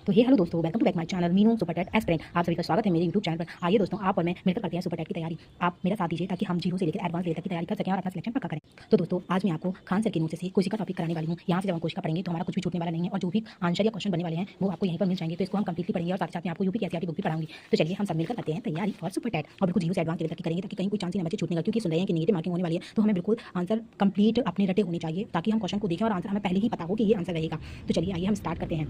तो हेलो दोस्तों, welcome to back my channel Meenu super TET aspirant. आप सभी का स्वागत है मेरे यूट्यूब चैनल पर। आइए दोस्तों, आप और मैं मिलकर करते हैं सुपर टेट की तैयारी। आप मेरा साथ दीजिए ताकि हम जीरो से लेकर एडवांस लेवल तक की तैयारी कर सकें और अपना सिलेक्शन पक्का करें। तो दोस्तों, आज मैं आपको खान सर के नोट से कोशिका टॉपिक कराने वाली हूँ। यहाँ से जब हम कोशिका पढ़ेंगे तो हमारा कुछ भी छूटने वाला नहीं है और जो भी आंसर या क्वेश्चन बनने वाले हैं वो आपको यहीं पर मिल जाएंगे। तो इसको हम कंप्लीटली पढ़ेंगे और साथ साथ में आपको यूपी एससीईआरटी बुक भी पढ़ाऊंगी। तो चलिए हम सब मिलकर करते हैं तैयारी फॉर सुपर टेट और बिल्कुल जीरो से एडवांस लेवल तक की करेंगे ताकि कहीं कोई चांस ही ना बचे छूटने का। क्योंकि सुन रहे हैं कि नेगेटिव मार्किंग होने वाली है, तो हमें बिल्कुल आंसर कंप्लीट अपने रटे होने चाहिए ताकि हम क्वेश्चन को देखें और आंसर हमें पहले ही पता हो कि ये आंसर रहेगा। तो चलिए आइए हम स्टार्ट करते हैं।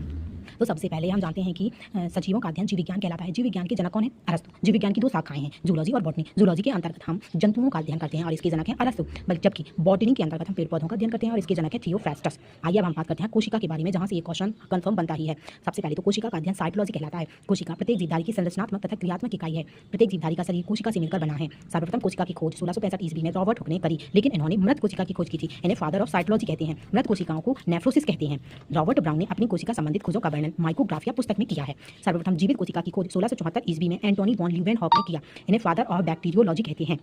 तो सबसे पहले हम जानते हैं कि सजीवों का अध्ययन जीव विज्ञान कहलाता है। जीव विज्ञान के जनक कौन है? अरस्तु। जीव विज्ञान की दो शाखाएं हैं, जूलॉजी और बॉटनी। जूलॉजी के अंतर्गत हम जंतुओं का अध्ययन करते हैं और इसके जनक हैं अरस्तु, जबकि बॉटनी के अंतर्गत हम पेड़ पौधों का अध्ययन करते हैं और इसके जनक है थियोफ्रास्टस। आइए अब हम बात करते हैं कोशिका के बारे में, जहां से ये क्वेश्चन कंफर्म बनता ही है। सबसे पहले तो कोशिका का अध्ययन साइटोलॉजी कहलाता है। कोशिका प्रत्येक जीवधारी की संरचनात्मक तथा क्रियात्मक इकाई है। प्रत्येक जीवधारी का शरीर कोशिका से मिलकर बना है। सर्वप्रथम कोशिका की खोज 1665 ईस्वी में रॉबर्ट हुक ने करी, लेकिन इन्होंने मृत कोशिका की खोज की थी। इन्हें फादर ऑफ साइटोलॉजी कहते हैं। मृत कोशिकाओं को नेफ्रोसिस कहते हैं। रॉबर्ट ब्राउन ने अपनी कोशिका संबंधित खोजों का वर्णन माइक्रोग्राफिया पुस्तक में किया है। सर्वप्रथम जीवित कोशिका की खोज 1674 ईस्वी में एंटोनी वॉन ल्यूवेनहॉक ने किया। इन्हें फादर ऑफ बैक्टीरियोलॉजी कहते हैं।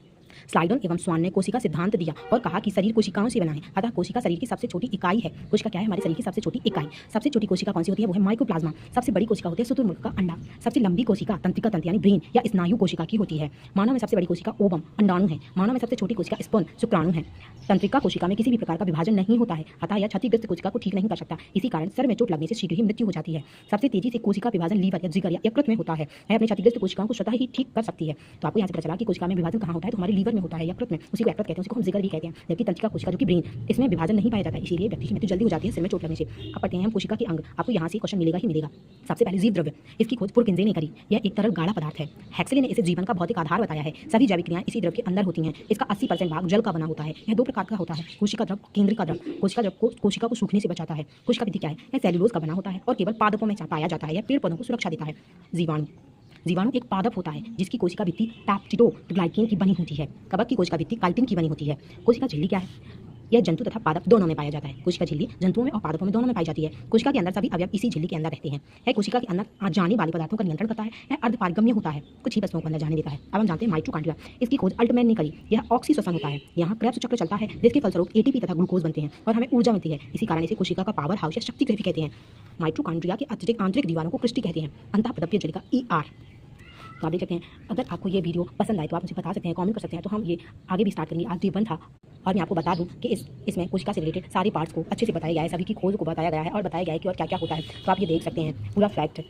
स्लाइडन एवं स्वान ने कोशिका सिद्धांत दिया और कहा कि शरीर कोशिकाओं से बना है, अतः कोशिका शरीर की सबसे छोटी इकाई है। कोशिका क्या है? हमारे शरीर की सबसे छोटी इकाई। सबसे छोटी कोशिका कौन सी होती है? वो है माइक्रोप्लाज्मा। सबसे बड़ी कोशिका होती है शुतुरमुर्ग का अंडा। सबसे लंबी कोशिका तंत्रिका तंत्र यानी ब्रेन या स्नायु कोशिका की होती है। मानव में सबसे बड़ी कोशिका ओवम अंडाणु है। मानव में सबसे छोटी कोशिका स्पर्म शुक्राणु है। तंत्रिका कोशिका में किसी भी प्रकार का विभाजन नहीं होता है, अतः यह क्षतिग्रस्त कोशिका को ठीक नहीं कर सकता। इसी कारण सर में चोट लगने से शीघ्र ही मृत्यु हो जाती है। सबसे तेजी से कोशिका विभाजन लीवर या जिगर या यकृत में होता है। यह अपनी क्षतिग्रस्त कोशिकाओं को स्वतः ही ठीक कर सकती है। तो आपको यहाँ से पता चला कि कोशिका में विभाजन कहाँ होता है, तो हमारे लीवर में होता है, यकृत में। उसी को यकृत कहते हैं, उसी को हम जिगर भी कहते हैं। जबकि तंत्रिका कोशिका जो कि ब्रेन, इसमें विभाजन नहीं पाया जाता, इसीलिए व्यक्ति की मृत्यु जल्दी हो जाती है सिर में चोट लगने से। अब पढ़ते हैं हम कोशिका के अंग। आपको यहाँ से क्वेश्चन मिलेगा ही मिलेगा। सबसे पहले जीव द्रव्य, इसकी खोज पुरकिंजे ने करी। यह एक तरल गाढ़ा पदार्थ है। हेक्सले ने इसे जीवन का भौतिक आधार बताया है। सभी जैविक क्रियाएं इसी द्रव्य के अंदर होती हैं। इसका 80% भाग जल का बना होता है। यह दो प्रकार का होता है, कोशिका द्रव, केंद्रिका द्रव। कोशिका द्रव को कोशिका को सूखने से बचाता है। कोशिका भित्ति क्या है? यह सेल्यूलोज का बना होता है और केवल पादपों में पाया जाता है। यह पेड़ पौधों को सुरक्षा देता है। जीवाणु, जीवाणु एक पादप होता है जिसकी कोशिका भित्ति पैप्टिडोग्लाइकेन की बनी होती है। कवक की कोशिका भित्ति काइटिन की बनी होती है। कोशिका झिल्ली क्या है? यह जंतु तथा पादप दोनों में पाया जाता है। कोशिका झिल्ली जंतुओं में और पादपों में दोनों में पाई जाती है। कोशिका के अंदर सभी अवयव इसी झिल्ली के अंदर रहते हैं। यह कोशिका के अंदर जाने वाले पदार्थों का नियंत्रण करता है। यह अर्धपारगम्य होता है, कुछ ही वस्तुओं को अंदर जाने देता है। अब हम जानते हैं माइटोकॉन्ड्रिया। इसकी खोज अल्टमैन ने करी। यह ऑक्सीश्वसन होता है। यहाँ क्रेब्स चक्र चलता है जिसके फलस्वरूप एटीपी तथा ग्लूकोज बनते हैं और हमें ऊर्जा मिलती है। इसी कारण इसे कोशिका का पावर हाउस या शक्ति गृह भी कहते हैं। माइटोकॉन्ड्रिया के अतिरिक्त आंतरिक दीवारों को क्रिस्टी कहते हैं। अंतःपदपीय झिल्ली का ER। तो आप देख सकते हैं, अगर आपको ये वीडियो पसंद आए तो आप मुझे बता सकते हैं, कमेंट कर सकते हैं। तो हम ये आगे भी स्टार्ट करेंगे। आज D1 था और मैं आपको बता दूं कि इसमें कोशिका से रिलेटेड सारे पार्ट्स को अच्छे से बताया गया है, सभी की खोज को बताया गया है और बताया गया है कि और क्या क्या होता है। तो आप ये देख सकते हैं पूरा फैक्ट।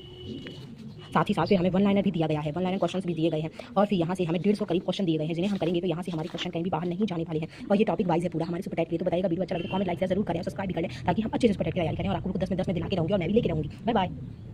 साथ ही साथ फिर हमें वन लाइनर भी दिया गया है, वन लाइनर क्वेश्चन भी दिए गए हैं और फिर यहाँ से हमें 150 करीब क्वेश्चन दिए गए हैं जिन्हें हम करेंगे। तो यहाँ से हमारे क्वेश्चन कहीं भी बाहर नहीं जाने वाले हैं और ये टॉपिक वाइज है पूरा हमारे सुपर टेट के लिए। तो बताइएगा वीडियो अच्छा लगे तो कमेंट लाइक जरूर करें, सब्सक्राइब भी करें ताकि हम अच्छे से सुपर टेट की तैयारी करें और आपको 10 में 10 में दिला के रहूंगी और मैं भी लेके रहूंगी। Bye bye.